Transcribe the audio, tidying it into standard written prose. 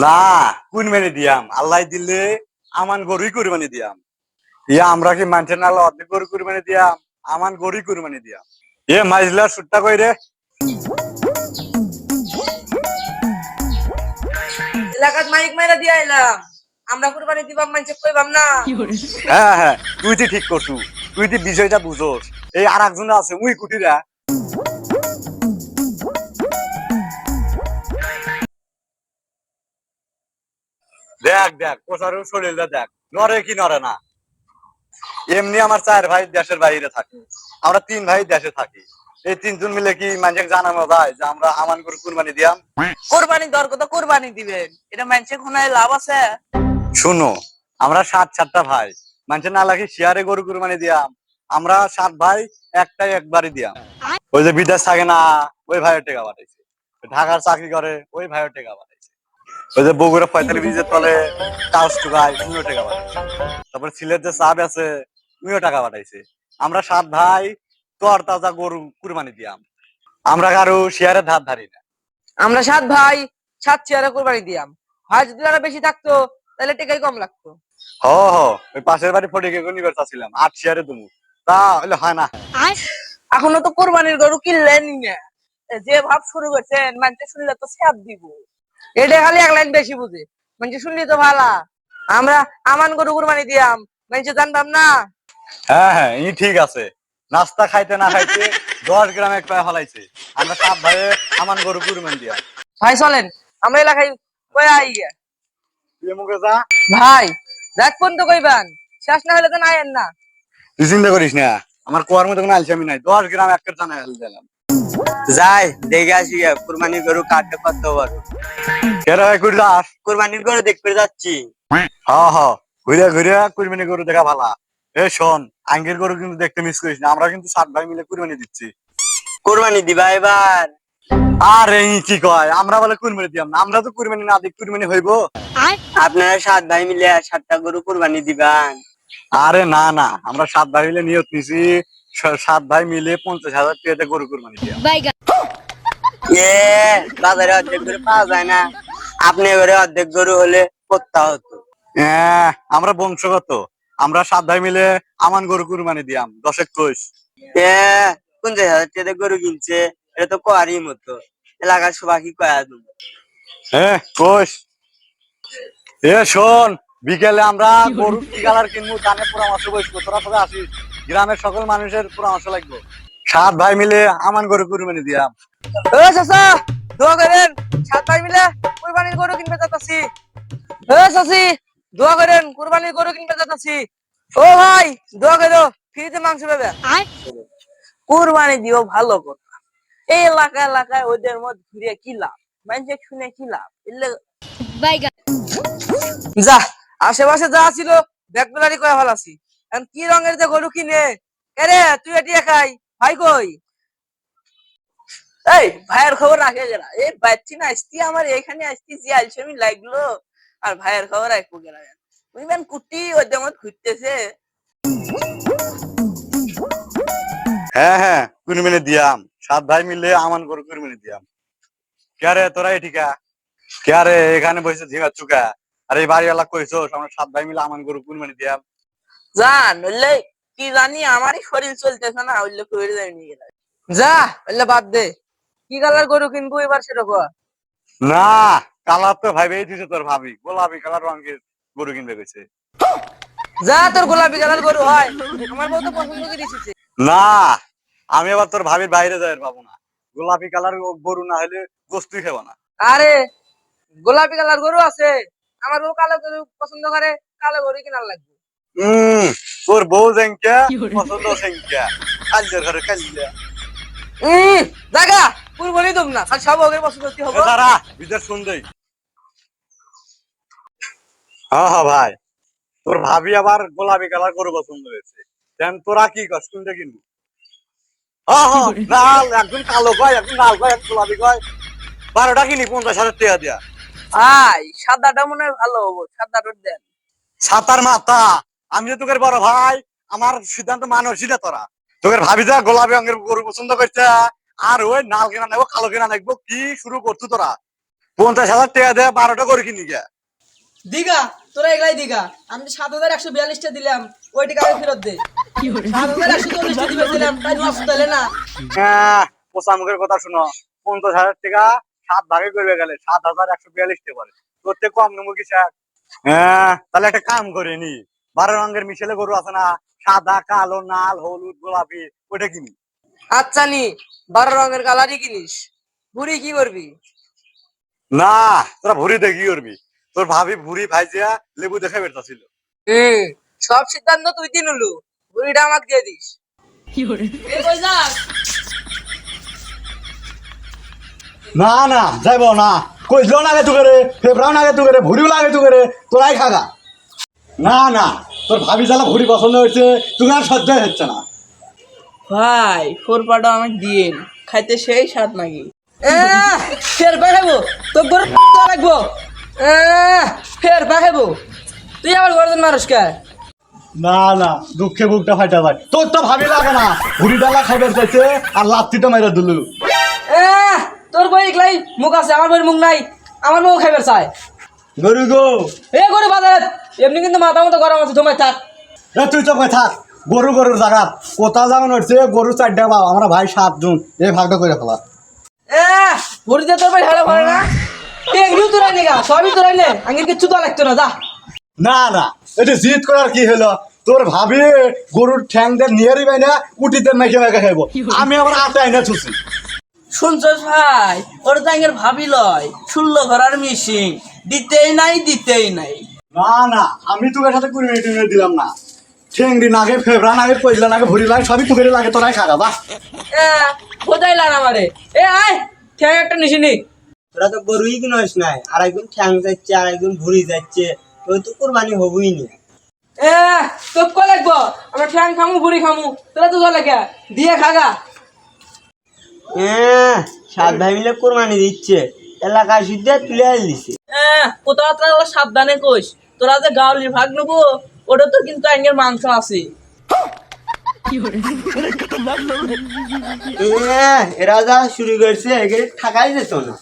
না, কুরবানি দিয়াম আল্লাহ দিলে আমান গরুই কুরবানি দিয়াম। ইয়া আমরা কি মানছে না আল্লাহ অর্ধেক গরু কুরবানি দিয়াম, আমান গরুই কুরবানি দিয়াম। এ মাইজলা সুট্টা কই রে। এলাকাত মাইক মাইরা দিয়া এলাম, আমরা কুরবানি দিবাম মানছে কইবাম না। হ্যাঁ হ্যাঁ, তুই তো ঠিক করছু, তুই তো বিষয়টা বুঝোস। এই আর একজন আছে উই কুটিরা। দেখ দেখ প্রচারের শরীরটা দেখ, নরে কি নরে না। এমনি আমার চার ভাই দেশের বাইরে থাকে, আমরা তিন ভাই দেশে থাকি। এই তিনজন মিলে কি মানুষকে জানানো যায় যে আমরা আমান করে কুরবানি দিয়াম? কোরবানি দরকার তো কোরবানি দিবেন, এটা মানছে কোনায় লাভ আছে। শুনো, আমরা সাতটা ভাই, মানুষের না লাগে শেয়ারে গরু কুরবানি দিয়াম। আমরা সাত ভাই একটাই একবারই দিয়াম। ওই যে বিদেশ থাকে না, ওই ভাইয়ের টেকা পাঠাইছে। ঢাকার চাকরি করে ওই ভাইয়ের টেকা পাঠাইছে। ওই যে বগুড়া 45 তলে কাজ টুকায় উনিও টাকা পাঠাইছে। তারপরে সিলেট যে চাপ আছে উনিও টাকা পাঠাইছে। আমরা সাত ভাই তর তাজা গরু কুরবানি দিয়াম। আমরা কারো শেয়ারের ধার ধারি না। আমরা সাত ভাই সাত চেয়ারে কোরবানি দিয়াম। ভাই যদি আরো বেশি থাকতো তাহলে টেকাই কম লাগতো। হ হ, ওই পাশের বাড়ি ফটিকে নিবার চাচ্ছিলাম 8 শেয়ারে তুমি, তা হইলে হয় না। এখনো তো কোরবানির গরু কিনলেনই না। যে ভাব শুরু করছেন মানুষ শুনলে তো স্যাপ দিব। এটা খালি এক লাইন বেশি বুঝে, মানুষ শুনলি তো ভালা। আমরা আমান গরু কুরবানি দিয়াম, মানুষ জানতাম না। হ্যাঁ হ্যাঁ, ই ঠিক আছে। নাস্তা খাইতে না খাইতে 10 গ্রাম এক পায়ে ফলাইছে। আমরা সাত ভাইয়ে আমান গরু কুরবানি দিয়াম। ভাই চলেন আমরা এলাকায় কই আই গিয়া। তুই মুখে যা। ভাই দেখ কোন তো কইবান, শেষ না হলে তো নাইয়েন না। তুই চিন্তা করিস না, আমার কোয়ার মতো কোনো আলসামি নাই। 10 গ্রাম একটা জানা দিলাম। যাই দেখে আসি কুরবানি গরু কাটতে কত বড়। কেরা ভাই করে যাস? কুরবানির গরু দেখতে যাচ্ছি। হ হ, ঘুরে ঘুরে কুরবানি গরু দেখা ভালা। এ শোন, আঙ্গের গরু কিন্তু দেখতে মিস করিস না। আমরা কিন্তু সাত ভাই মিলে কুরবানি দিচ্ছি। কুরবানি দিবা এবার? আরে ই কি কয়, আমরা বলে কুরবানি দিয়াম না। আমরা তো কুরবানি না দিই কুরবানি হইবো। আপনারা সাত ভাই মিলে সাতটা গরু কুরবানি দিবান? আরে না না, আমরা সাত ভাই মিলে নিয়ত নিছি, সাত ভাই মিলে 50,000 টাকাতে গরু কুরবানি দিয়াম। এ বাজারে অর্ধেক গরু পাওয়া যায় না, আপনি এবারে অর্ধেক গরু হলে করতে হতো। হ্যাঁ, আমরা বংশগত, আমরা সাত ভাই মিলে আমান গরু কুরবানি দিয়াম 10-21। এ 50,000 টাকা গরু কিনছে, এটা তো কোয়ারি মতো। এলাকার সবাই কি কয়া তুমি? হ্যাঁ কোষ। এ শোন, বিকেলে আমরা গরু কি কালার কিনবো জানে পরামর্শ বসবো। তোরা সবাই আসিস, গ্রামের সকল মানুষের পরামর্শ লাগবে। সাত ভাই মিলে আমান গরু কুরবানি দিয়াম। ও চাচা দোয়া করেন, সাত ভাই মিলে কুরবানির গরু কিনবে যাচ্ছি। ও চাচি দোয়া করেন, কুরবানির গরু কিনবে যাচ্ছি। ও ভাই দোয়া করো, ফ্রিতে মাংস পাবে। কুরবানি দিও ভালো কথা, এই এলাকায় ওদের মধ্যে ঘুরে কি লাভ, মানুষে শুনে কি লাভ। যা আশেপাশে যা ছিল ব্যাগগুলারি করে ফেলাছি। এখন কি রঙের যে গরু কিনে, এরে তুই এটি খাই। ভাই কই? এই ভাইয়ের খবর রাখে গেলা, এই বাচ্চি না আসতি আমার এখানে আসতি যে আলসেমি লাগলো। আর ভাইয়ের খবর রাখবো গেলা, বুঝবেন কুটি ওদের মত ঘুরতেছে। হ্যাঁ হ্যাঁ, কুরবানি দিয়াম, সাত ভাই মিলে আমান গরু কুরবানি দিয়াম। কে রে তোরা এঠিকা? কে রে এখানে বসে ঝিঙা চুকা? আর এই বাড়িওয়ালা কইছো আমরা সাত ভাই মিলে আমান গরু কুরবানি দিয়াম। জান বললে কি জানি আমারই শরীর চলতেছে না, ওইলে করে যায়নি গেলা। যা বললে বাদ দে, কি কালার গরু কিনবো এবার সেটা কর। না, কালার তো ভাইবেই দিছে তোর ভাবি, গোলাপি কালার রঙের গরু কিনবে গেছে। যা তোর গোলাপি কালার গরু হয়, আমার বউ তো পছন্দ করে দিছে। না, আমি আবার তোর ভাবির বাইরে যাই পাবো না। গোলাপি কালার গরু না হলে গোস্তুই খাবো না। আরে গোলাপি কালার গরু আছে, আমার বউ কালো গরু পছন্দ করে, কালো গরু কিনার লাগবে। হম, তোর বউ জেঙ্কা পছন্দ সেঙ্কা, কাল্যের ঘরে কাল্যা। জাগা পুরো বলি দম না, খালি সব ওকে পছন্দ করতে হবে। তারা বিদেশ শুন দেই। হ্যাঁ হ্যাঁ ভাই, তোর ভাবি আবার গোলাপি কালার গরু পছন্দ হয়েছে। দেন তোরা কি কর কোনটা কিনবো? হ্যাঁ হ্যাঁ, লাল একজন কালো কয়, একজন লাল কয়, একজন গোলাপি কয়। 12টা কিনি 50,000 টাকা দিয়া। আই সাদাটা মনে হয় ভালো হবো, সাদাটা দেন। ছাতার মাথা, আমি যে তোকে বড় ভাই, আমার সিদ্ধান্ত মানসি না তোরা। তোকে ভাবি যা গোলাপি রঙের গরু পছন্দ করছে, আর ওই লাল কেনা নেবো কালো কেনা নেবো, কি শুরু করছো তোরা? 50,000 টাকা দিয়ে 12টা গরু কিনি গিয়া। দিগা তোরা এগুলাই দিগা আমি 7,142টা দিলাম ওই টাকা আগে ফেরত দে 7,140টা দিলাম তাই নষ্ট হলে না পোষামুখের কথা শুনো, 50,000 টাকা 7 ভাগে করবে গেলে 7,142 টাকা পারে, তোর থেকে কম নেবো কি স্যার? তাহলে একটা কাম করে নি, 12 রঙের মিশেলে গরু আছে না, সাদা কালো লাল হলুদ গোলাপি, ওইটা কিনি। আচ্ছা নি 12 রঙের কালারই কিনিস বুড়ি কি করবি না তোরা ভুড়ি দিয়ে কি করবি? তোর ভাবি ভুড়ি ভাইজিয়া লেবু দেখে বেরতাছিল। সব সিদ্ধান্ত তুই দিন হলু বুড়িটা আমাকে দিয়ে দিস এ কই যাস না না যাইব না, কইলো না গে তুকে রে, ফেবরাও না গে তুকে রে, ভুড়িও লাগে তুকে রে, তোরাই খাগা। না না তোর ভাবি জ্বালা ভুড়ি পছন্দ হয়েছে, তুমি আর সহ্যই হচ্ছে না। ভাই ফোরপাটা আমাকে দিন খাইতে সেই স্বাদ নাকি ফের পাঠাবো তো গরু লাগবো ফের পাঠাবো তুই আবার গরজন মানুষ কে না না দুঃখে বুকটা ফাইটা যায়, তোর তো ভাবি লাগে না, ভুড়ি ডালা খাইবার চাইছে আর লাত্তিটা মেরে দিলু। তোর বই একলাই মুখ আছে আমার বইয়ের মুখ নাই আমার মুখ খাইবার চাই গরু গো এ গরু বাজার এমনি কিন্তু মাথা মতো গরম আছে তোমার থাক তুই চোখে থাক, গরু গরুর জায়গা কোথাও যেমন হচ্ছে, গরু 4টা পাও, আমরা ভাই 7 জন, এই ভাগটা করে ফেলা। ভরি দিয়ে তোর ভাই হেলা করে না টেঙ্গিও তোরাই নিগা সবই তোরাই নে আগে কিচ্ছু তো লাগতো না যা না না এটা জিত করার কি হলো, তোর ভাবি গরুর ঠ্যাং দিয়ে নিয়ে পাই না, উটিতে মেখে মেখে খাইবো, আমি আবার আতে আইনা ছুছি। শুনছস ভাই ওর তাঙ্গের ভাবি লয় 16 ঘরার মিশিং দিতেই নাই না না আমি তোর সাথে 20 মিনিট দিলাম না, ঠ্যাংরি নাগে ফেবরা নাগে পয়লা নাগে ভরি লাগে সবই তোকে লাগে, তোরাই খাগা বা। কোথায় লান আমারে এ আয় ঠ্যাং একটা নিশিনি তোরা তো গরুই কিনস নাই, আর একজন ঠ্যাং যাচ্ছে আর একজন ভুড়ি যাচ্ছে, তোর তো কোরবানি হবই না। তো কো লাগবো আমরা ঠ্যাং খামু বুড়ি খামু তোরা তো জলে কে দিয়ে খাগা সাত ভাই মিলে কোরবানি দিচ্ছে, এলাকায় শুদ্ধে তুলে দিছে। কোথাও তোরা সাবধানে কইস তোরা যে গাওলির ভাগ নেবো ওটা তো কিন্তু আঙ্গের মাংস আছে এরা যা শুরু করছে একে থাকাই যেত না।